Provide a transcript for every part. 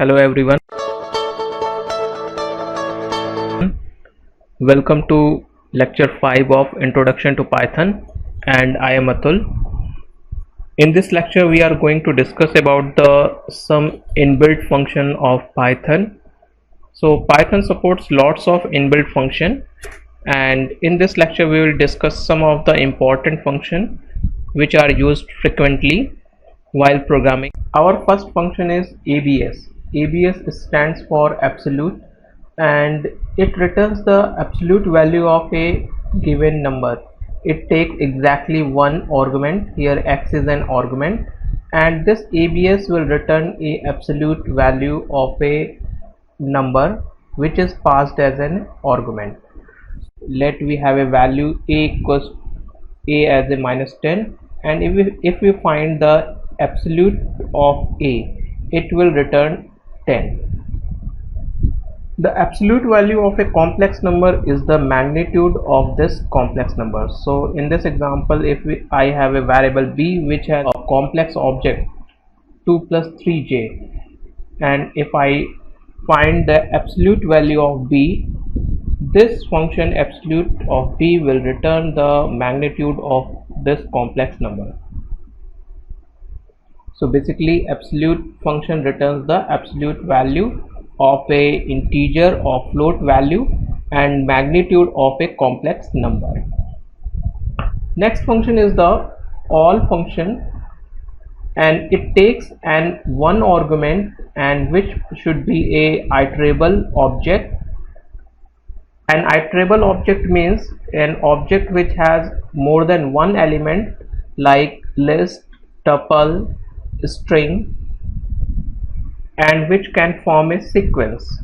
Hello everyone, welcome to lecture 5 of Introduction to Python, and I am Atul. In this lecture we are going to discuss about some inbuilt function of Python. So Python supports lots of inbuilt function, and in this lecture we will discuss some of the important function which are used frequently while programming. Our first function is ABS. ABS stands for absolute, and it returns the absolute value of a given number. It takes exactly one argument. Here x is an argument, and this ABS will return a absolute value of a number which is passed as an argument. Let we have a value a equals a as a minus 10, and if we find the absolute of a, it will return 10. The absolute value of a complex number is the magnitude of this complex number. So in this example, if I have a variable b which has a complex object 2 plus 3j, and if I find the absolute value of b, this function absolute of b will return the magnitude of this complex number. So basically absolute function returns the absolute value of a integer or float value and magnitude of a complex number. Next function is the all function, and it takes an one argument and which should be a iterable object. An iterable object means an object which has more than one element, like list, tuple, string, and which can form a sequence.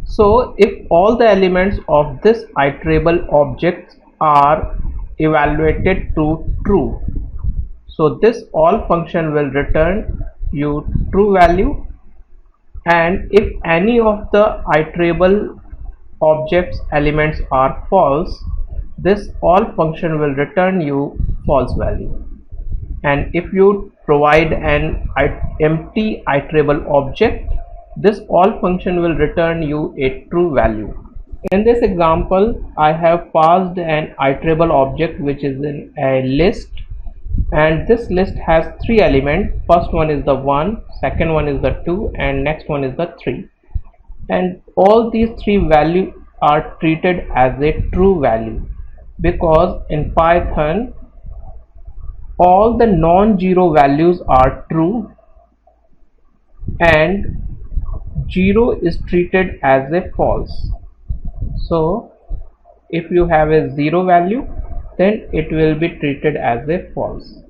So if all the elements of this iterable object are evaluated to true, so this all function will return you true value, and if any of the iterable objects elements are false, this all function will return you false value. And if you provide an empty iterable object, this all function will return you a true value. In this example, I have passed an iterable object which is in a list, and this list has three elements. First one is the 1, second one is the 2, and next one is the 3. And all these three values are treated as a true value, because in Python all the non-zero values are true and 0 is treated as a false. So if you have a 0 value, then it will be treated as a false,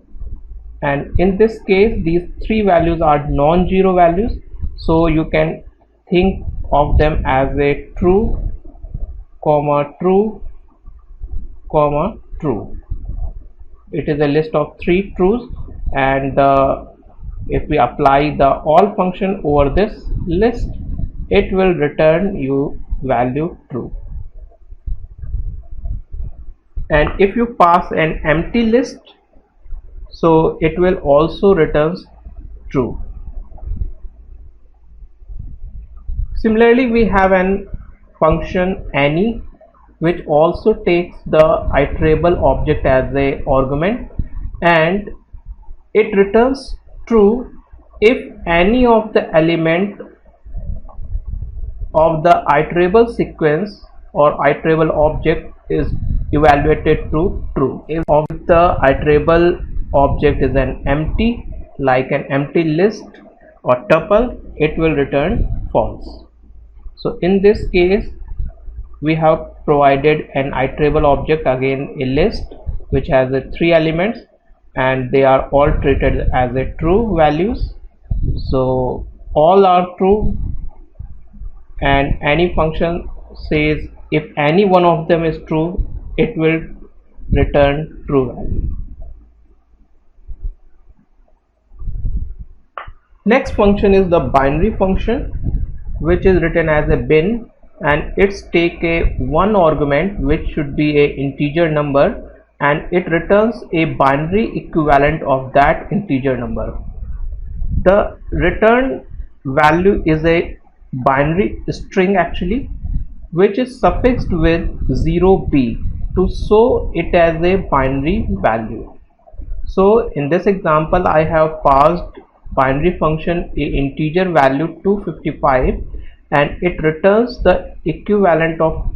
and in this case these three values are non-zero values, so you can think of them as a true, true, true. It is a list of three trues, and if we apply the all function over this list, it will return you value true. And if you pass an empty list, so it will also returns true. Similarly, we have an function any which also takes the iterable object as a argument, and it returns true if any of the element of the iterable sequence or iterable object is evaluated to true. If the iterable object is an empty, like an empty list or tuple, it will return false. So in this case we have provided an iterable object, again a list which has three elements, and they are all treated as a true values. So all are true, and any function says if any one of them is true, it will return true value. Next function is the binary function, which is written as a bin, and it's take a one argument which should be a integer number, and it returns a binary equivalent of that integer number. The return value is a binary string actually, which is suffixed with 0b to show it as a binary value. So in this example I have passed binary function a integer value 255 and it returns the equivalent of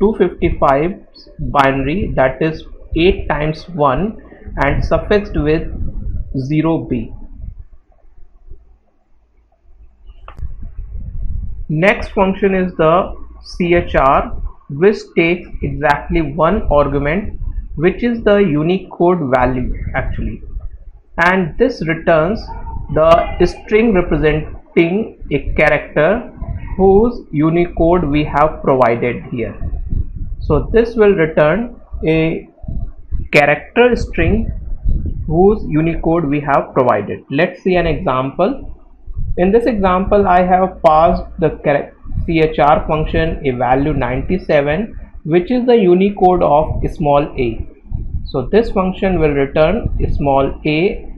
255's binary, that is 8 times 1 and suffixed with 0b. Next function is the chr, which takes exactly one argument, which is the Unicode value actually, and this returns the string representing a character whose Unicode we have provided here. So this will return a character string whose Unicode we have provided. Let's see an example. In this example I have passed the chr function a value 97, which is the Unicode of small a. So this function will return small a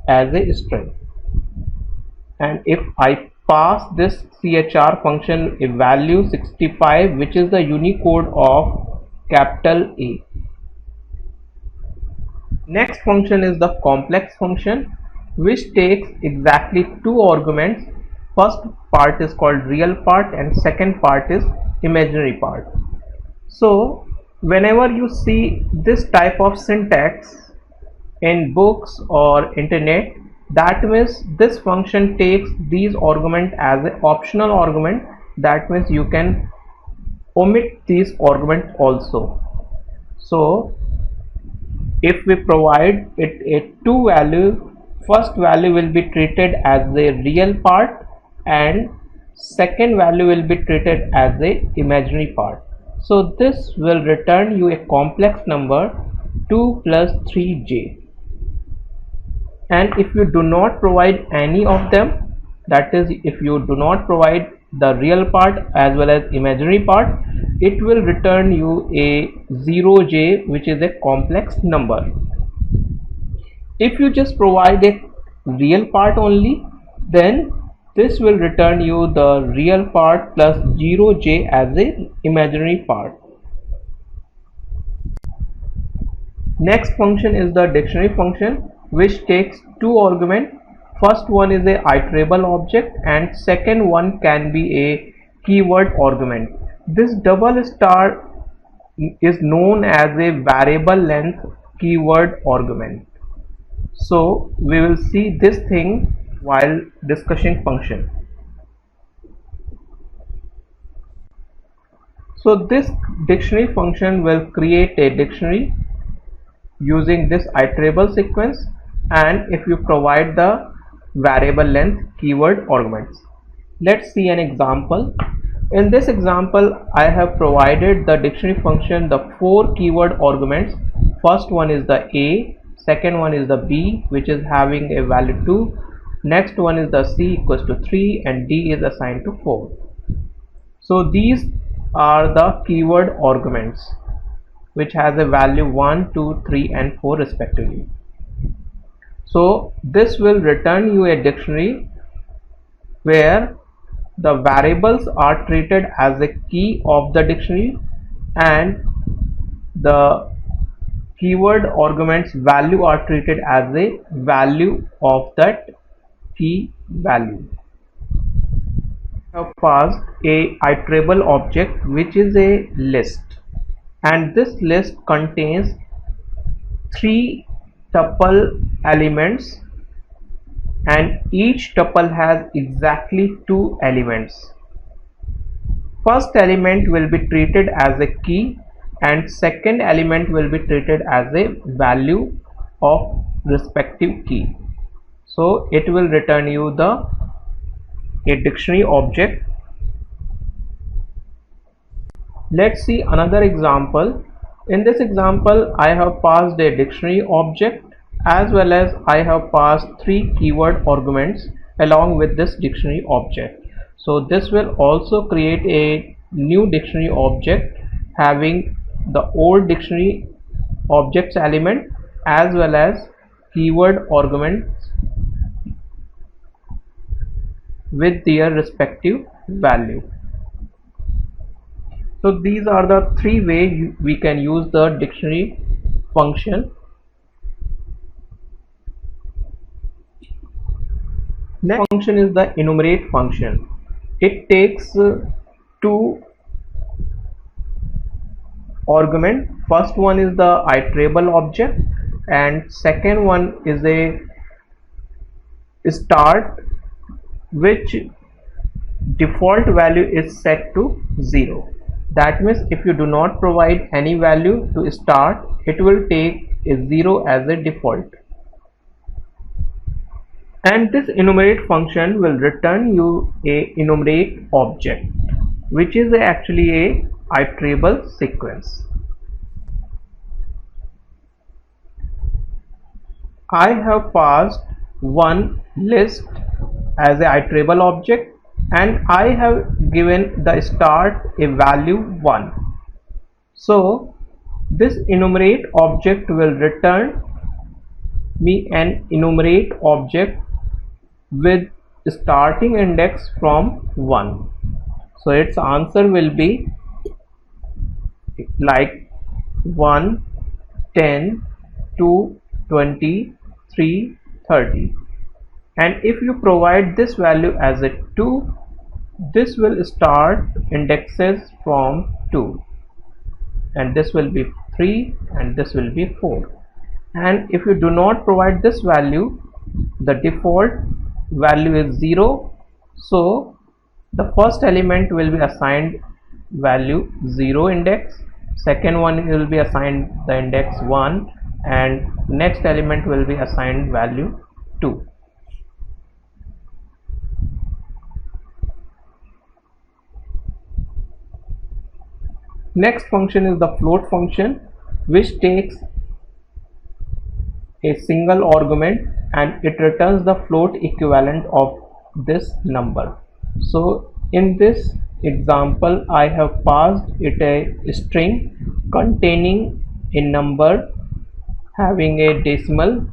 as a string, and if I pass this chr function a value 65, which is the Unicode of capital A. Next function is the complex function, which takes exactly two arguments. First part is called real part and second part is imaginary part. So whenever you see this type of syntax in books or internet, that means this function takes these argument as an optional argument. That means you can omit these argument also. So if we provide it a two value, first value will be treated as the real part and second value will be treated as the imaginary part. So this will return you a complex number 2 plus 3j, and if you do not provide any of them, that is if you do not provide the real part as well as imaginary part, it will return you a 0j, which is a complex number. If you just provide a real part only, then this will return you the real part plus 0j as a imaginary part. Next function is the dictionary function, which takes two arguments. First one is a iterable object and second one can be a keyword argument. This double star is known as a variable length keyword argument. So we will see this thing while discussing function. So this dictionary function will create a dictionary using this iterable sequence, and if you provide the variable length keyword arguments. Let's see an example. In this example I have provided the dictionary function the four keyword arguments. First one is the a, second one is the b, which is having a value 2, next one is the c equals to 3 and d is assigned to 4. So these are the keyword arguments which has a value 1, 2, 3 and 4 respectively. So this will return you a dictionary where the variables are treated as a key of the dictionary and the keyword arguments value are treated as a value of that key value. I have passed a iterable object which is a list, and this list contains three tuple elements and each tuple has exactly two elements. First element will be treated as a key and second element will be treated as a value of respective key. So it will return you a dictionary object. Let's see another example. In this example I have passed a dictionary object as well as I have passed three keyword arguments along with this dictionary object. So this will also create a new dictionary object having the old dictionary objects element as well as keyword arguments. with their respective value. So these are the three ways we can use the dictionary function. Next function is the enumerate function. It takes two argument. First one is the iterable object and second one is a start which default value is set to 0. That means if you do not provide any value to start, it will take a 0 as a default. And this enumerate function will return you a enumerate object, which is actually a iterable sequence. I have passed one list as a iterable object and I have given the start a value 1. So this enumerate object will return me an enumerate object with starting index from 1. So its answer will be like 1, 10, 2, 20, 3, 30. And if you provide this value as a 2, this will start indexes from 2 and this will be 3 and this will be 4. And if you do not provide this value, the default value is 0, so the first element will be assigned value 0 index, second one will be assigned the index 1 and next element will be assigned value 2. Next function is the float function, which takes a single argument and it returns the float equivalent of this number. So in this example I have passed it a string containing a number having a decimal.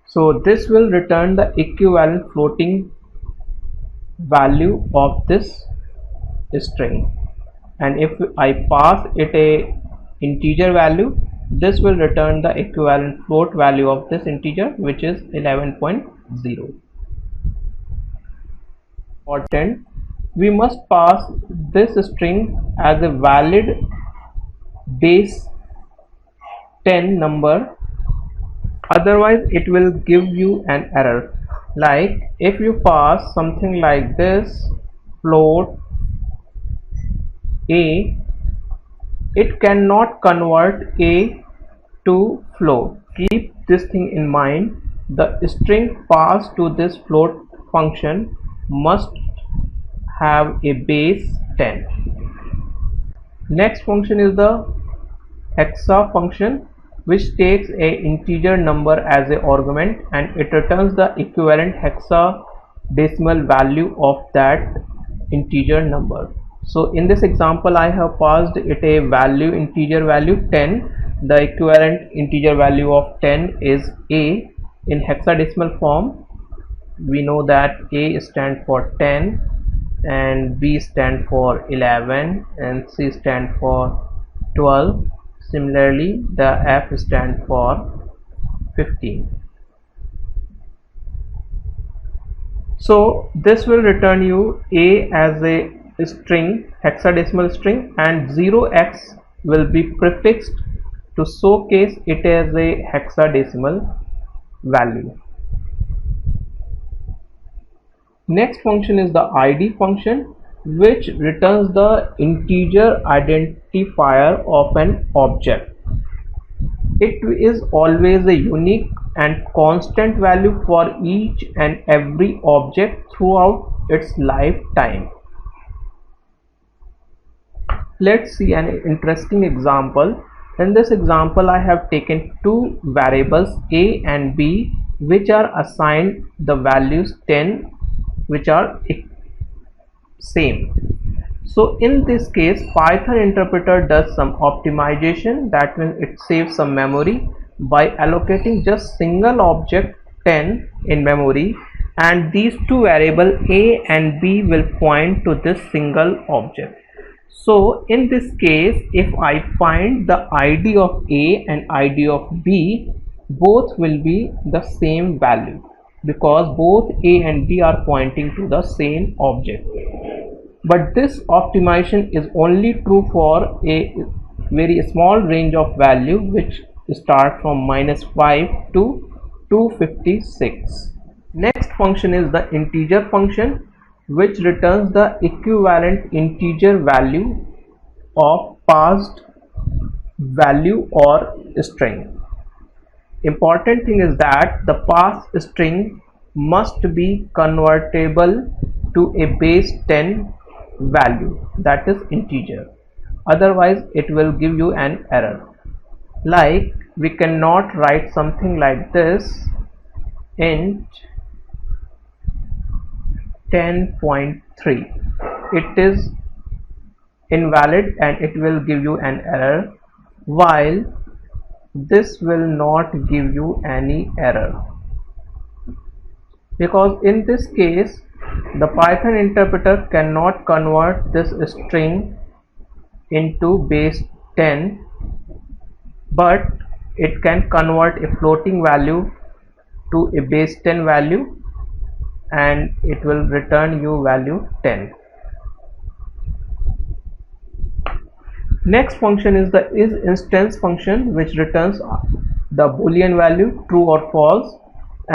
So this will return the equivalent floating value of this string, and if I pass it a integer value, this will return the equivalent float value of this integer, which is 11.0. Important, we must pass this string as a valid base 10 number, otherwise it will give you an error. Like if you pass something like this, float a, it cannot convert a to float. Keep this thing in mind. The string passed to this float function must have a base 10. Next function is the hexa function, which takes a integer number as a argument and it returns the equivalent hexadecimal value of that integer number. So in this example I have passed it a value, integer value 10. The equivalent integer value of 10 is a. In hexadecimal form we know that a stands for 10 and b stand for 11 and c stand for 12. Similarly the f stand for 15. So this will return you a as a string, hexadecimal string, and 0x will be prefixed to showcase it as a hexadecimal value. Next function is the id function, which returns the integer identifier of an object. It is always a unique and constant value for each and every object throughout its lifetime. Let's see an interesting example. In this example I have taken two variables a and b, which are assigned the values 10, which are same. So in this case Python interpreter does some optimization, that means it saves some memory by allocating just single object 10 in memory and these two variables a and b will point to this single object. So in this case, if I find the ID of A and ID of B, both will be the same value because both A and B are pointing to the same object. But this optimization is only true for a very small range of value which start from -5 to 256. Next function is the integer function, which returns the equivalent integer value of passed value or string. Important thing is that the passed string must be convertible to a base 10 value, that is integer, otherwise it will give you an error. Like we cannot write something like this: int 10.3. it is invalid and it will give you an error, while this will not give you any error, because in this case the Python interpreter cannot convert this string into base 10, but it can convert a floating value to a base 10 value and it will return you value 10. Next function is the isInstance function, which returns the boolean value true or false,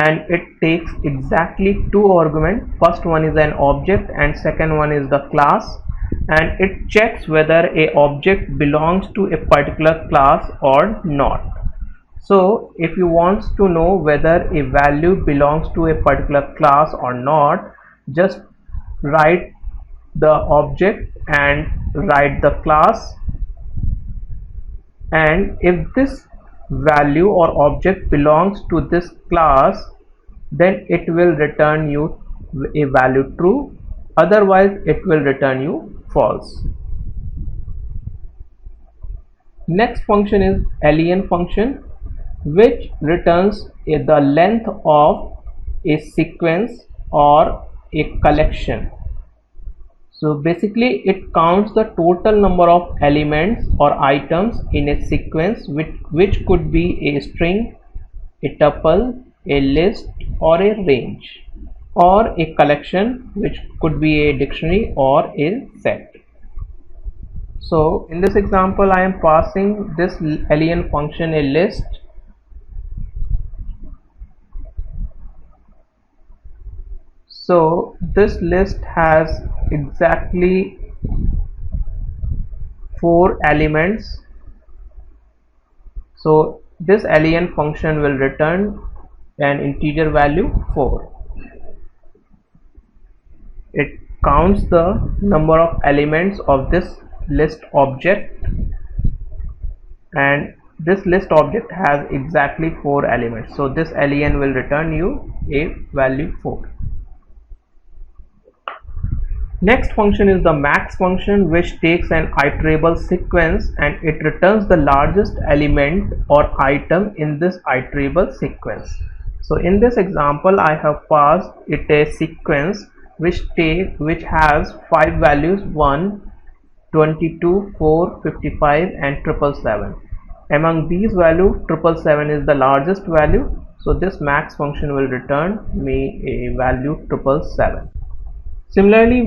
and it takes exactly two arguments. First one is an object and second one is the class, and it checks whether a object belongs to a particular class or not. So if you want to know whether a value belongs to a particular class or not, just write the object and write the class, and if this value or object belongs to this class, then it will return you a value true, otherwise it will return you false. Next function is len function, which returns the length of a sequence or a collection. So basically it counts the total number of elements or items in a sequence, which could be a string, a tuple, a list, or a range, or a collection, which could be a dictionary or a set. So in this example I am passing this len function a list. So this list has exactly 4 elements. So this len function will return an integer value 4. It counts the number of elements of this list object, and this list object has exactly 4 elements. So this len will return you a value 4. Next function is the max function, which takes an iterable sequence and it returns the largest element or item in this iterable sequence. So in this example I have passed it a sequence which has 5 values: 1, 22, 4, 55 and 777. Among these values 777 is the largest value, so this max function will return me a value 777. Similarly,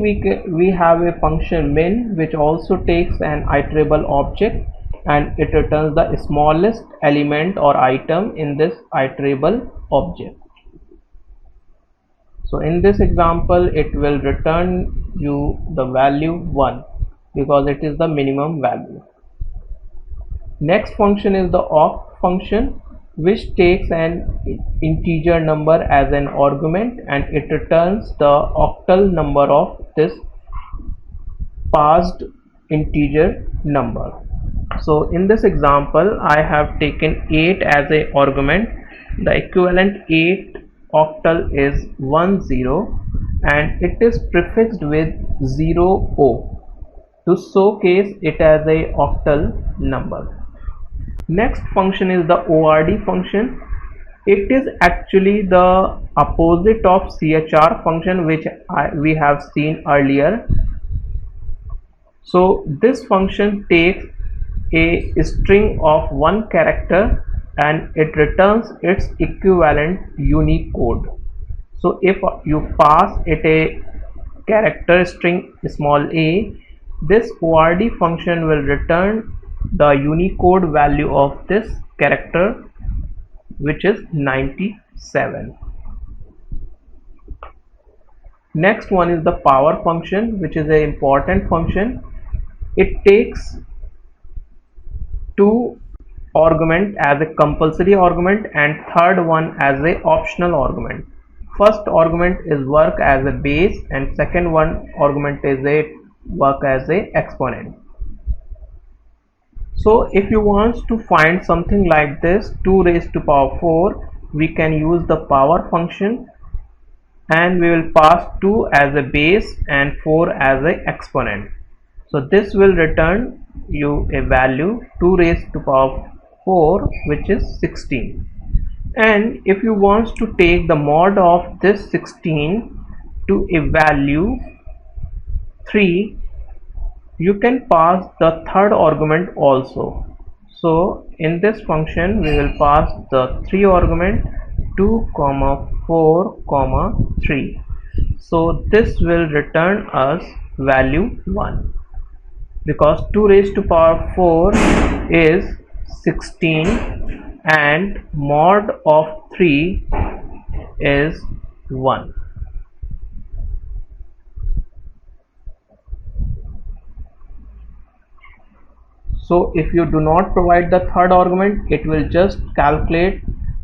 we have a function min, which also takes an iterable object and it returns the smallest element or item in this iterable object. So in this example it will return you the value 1 because it is the minimum value. Next function is the oct function, which takes an integer number as an argument and it returns the octal number of this passed integer number. So in this example I have taken 8 as a argument. The equivalent 8 octal is 10 and it is prefixed with 0O to showcase it as a octal number. Next function is the ORD function, It is actually the opposite of CHR function, which we have seen earlier. So this function takes a string of one character and it returns its equivalent unique code. So if you pass it a character string small a, this ORD function will return the Unicode value of this character, which is 97. Next one is the power function, which is an important function. It takes two argument as a compulsory argument and third one as a optional argument. First argument is work as a base and second one argument is a work as a exponent. So if you want to find something like this 2 raised to power 4, we can use the power function and we will pass 2 as a base and 4 as a exponent. So this will return you a value 2 raised to power 4, which is 16. And if you want to take the mod of this 16 to a value 3, you can pass the third argument also. So in this function we will pass the 3 argument 2, 4, 3. So this will return us value 1, because 2 raised to power 4 is 16 and mod of 3 is 1. So if you do not provide the third argument, it will just calculate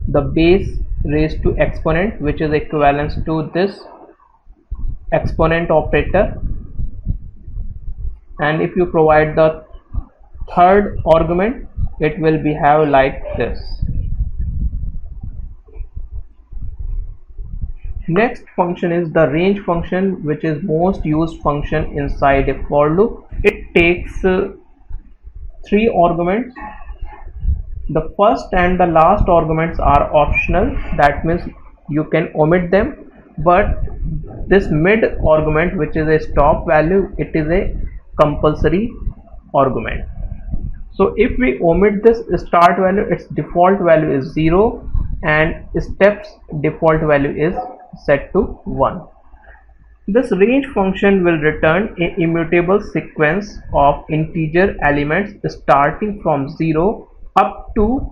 the base raised to exponent, which is equivalent to this exponent operator. And if you provide the third argument, it will behave like this. Next function is the range function, which is most used function inside a for loop. It takes 3 arguments. The first and the last arguments are optional, that means you can omit them, but this mid argument, which is a stop value, it is a compulsory argument. So if we omit this start value, its default value is 0 and steps default value is set to 1. This range function will return an immutable sequence of integer elements starting from 0 up to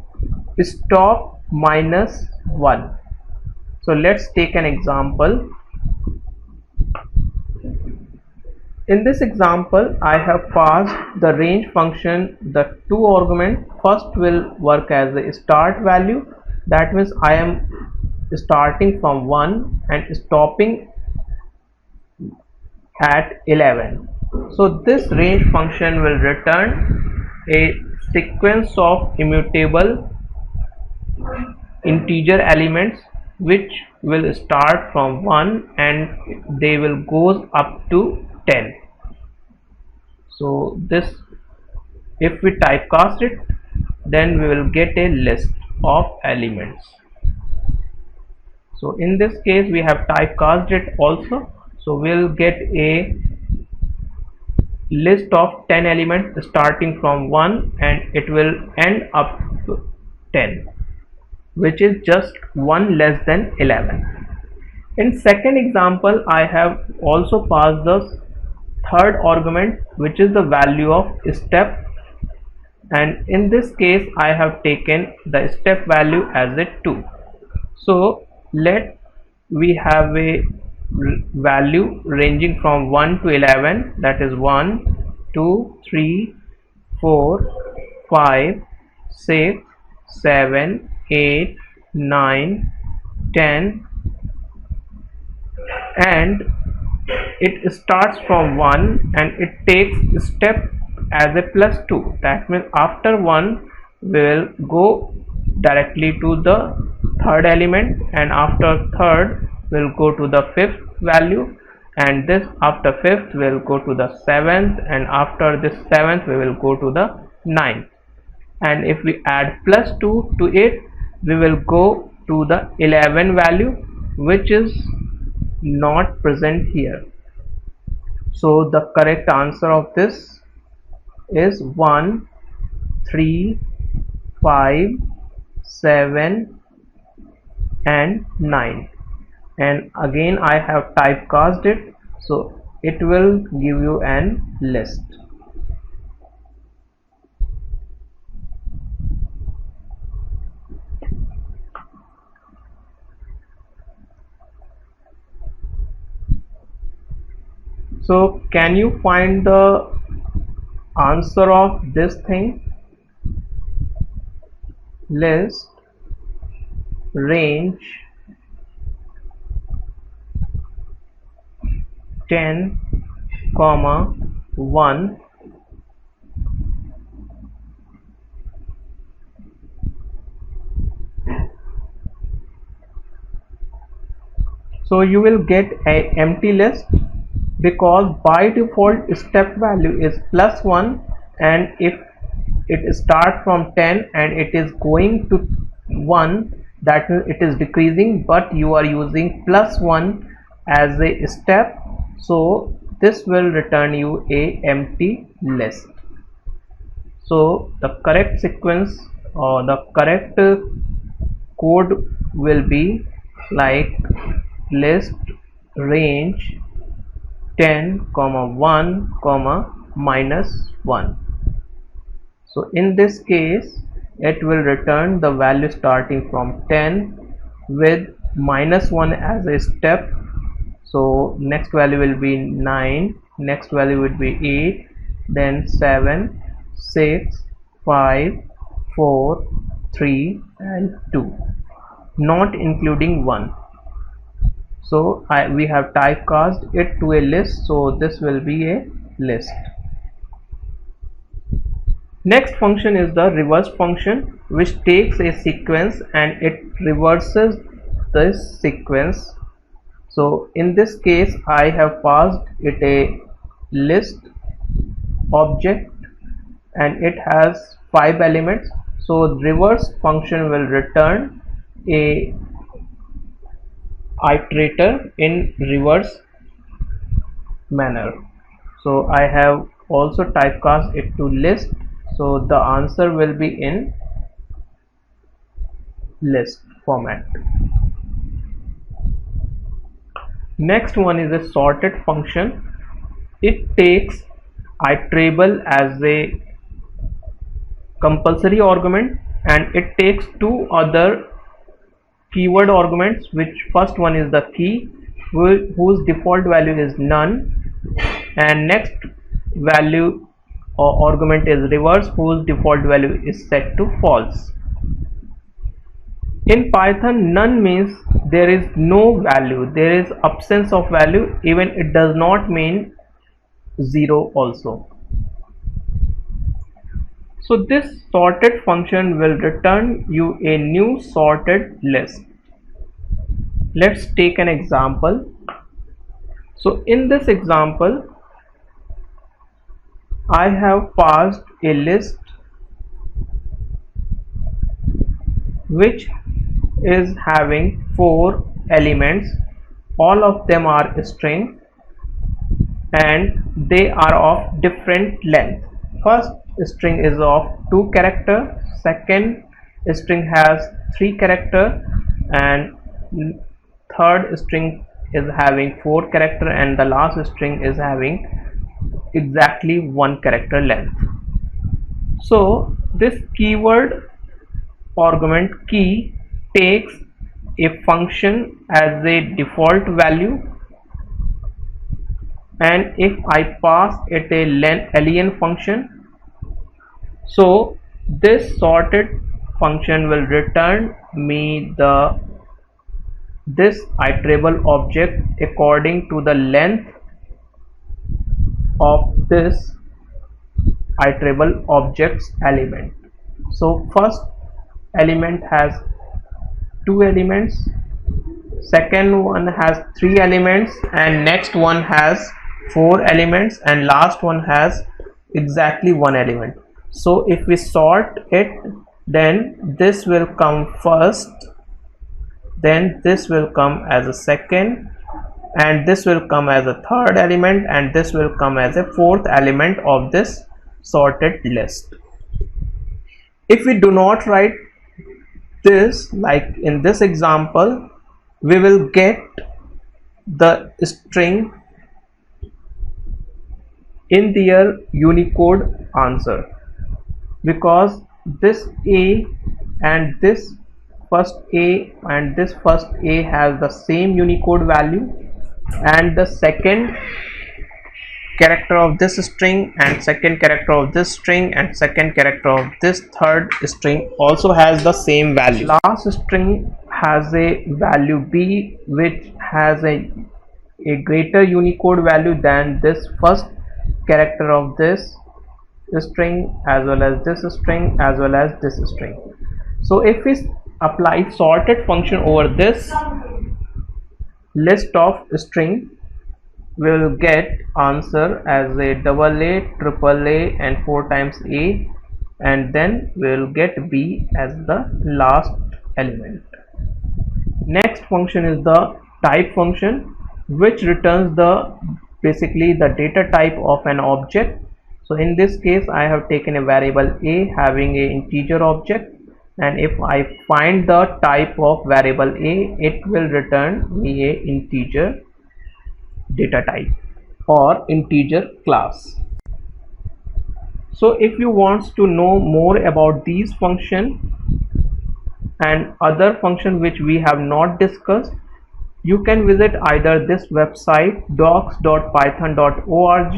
stop -1. So let's take an example. In this example, I have passed the range function the 2 argument. First will work as a start value, that means I am starting from 1 and stopping at 11. So this range function will return a sequence of immutable integer elements which will start from 1 and they will goes up to 10. So this, if we typecast it, then we will get a list of elements. So in this case we have typecast it also, so we'll get a list of 10 elements starting from 1 and it will end up to 10, which is just 1 less than 11. In second example, I have also passed the third argument, which is the value of step, and in this case I have taken the step value as a 2. So let we have a value ranging from 1 to 11, that is 1, 2, 3, 4, 5, 6, 7, 8, 9, 10, and it starts from 1 and it takes step as a +2. That means after 1 we will go directly to the third element, and after third we'll go to the fifth value, and this after fifth we'll go to the seventh, and after this seventh we will go to the ninth. And if we add +2 to it, we will go to the 11 value, which is not present here. So the correct answer of this is 1, 3, 5, 7 and 9. And again I have typecast it, so it will give you an list. So can you find the answer of this thing? List range 10, 1. So you will get an empty list, because by default step value is +1, and if it starts from 10 and it is going to 1, that means it is decreasing, but you are using +1 as a step, so this will return you a empty list. So the correct sequence or the correct code will be like list range 10, 1, -1. So in this case it will return the value starting from 10 with -1 as a step. So next value will be 9, next value would be 8, then 7, 6, 5, 4, 3 and 2, not including 1. So we have typecast it to a list, so this will be a list. Next function is the reverse function, which takes a sequence and it reverses this sequence. So in this case I have passed it a list object and it has 5 elements. So reverse function will return a iterator in reverse manner. So I have also typecast it to list, so the answer will be in list format. Next one is a sorted function. It takes iterable as a compulsory argument and it takes two other keyword arguments, which first one is the key, whose default value is none, and next value or argument is reverse, whose default value is set to false. In Python, none means there is no value, there is absence of value, even it does not mean 0 also. So this sorted function will return you a new sorted list. Let's take an example. So in this example I have passed a list which is having 4 elements. All of them are string and they are of different length. First string is of 2 character, second string has 3 character, and third string is having 4 character, and the last string is having exactly 1 character length. So this keyword argument key takes a function as a default value, and if I pass it a len function, so this sorted function will return me this iterable object according to the length of this iterable object's element. So first element has 2 elements, second one has 3 elements, and next one has 4 elements, and last one has exactly 1 element. So if we sort it, then this will come first then this will come as a second, and this will come as a third element, and this will come as a fourth element of this sorted list. If we do not write this, like in this example, we will get the string in their Unicode answer, because this A and this first A and this first A has the same Unicode value, and the second character of this string and second character of this string and second character of this third string also has the same value. Last string has a value B which has a greater Unicode value than this first character of this string as well as this string as well as this string. So if we apply sorted function over this list of string, we will get answer as a double A, triple A and 4 times A, and then we will get B as the last element. Next function is the type function, which returns basically the data type of an object. So in this case I have taken a variable A having an integer object, and if I find the type of variable A, it will return me a integer data type or integer class. So if you want to know more about these functions and other functions which we have not discussed, you can visit either this website docs.python.org,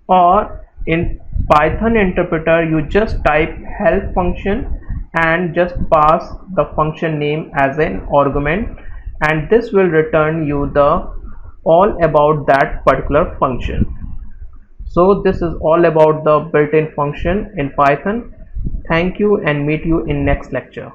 or in Python interpreter you just type help function and just pass the function name as an argument, and this will return you the all about that particular function. So this is all about the built-in function in Python. Thank you and meet you in next lecture.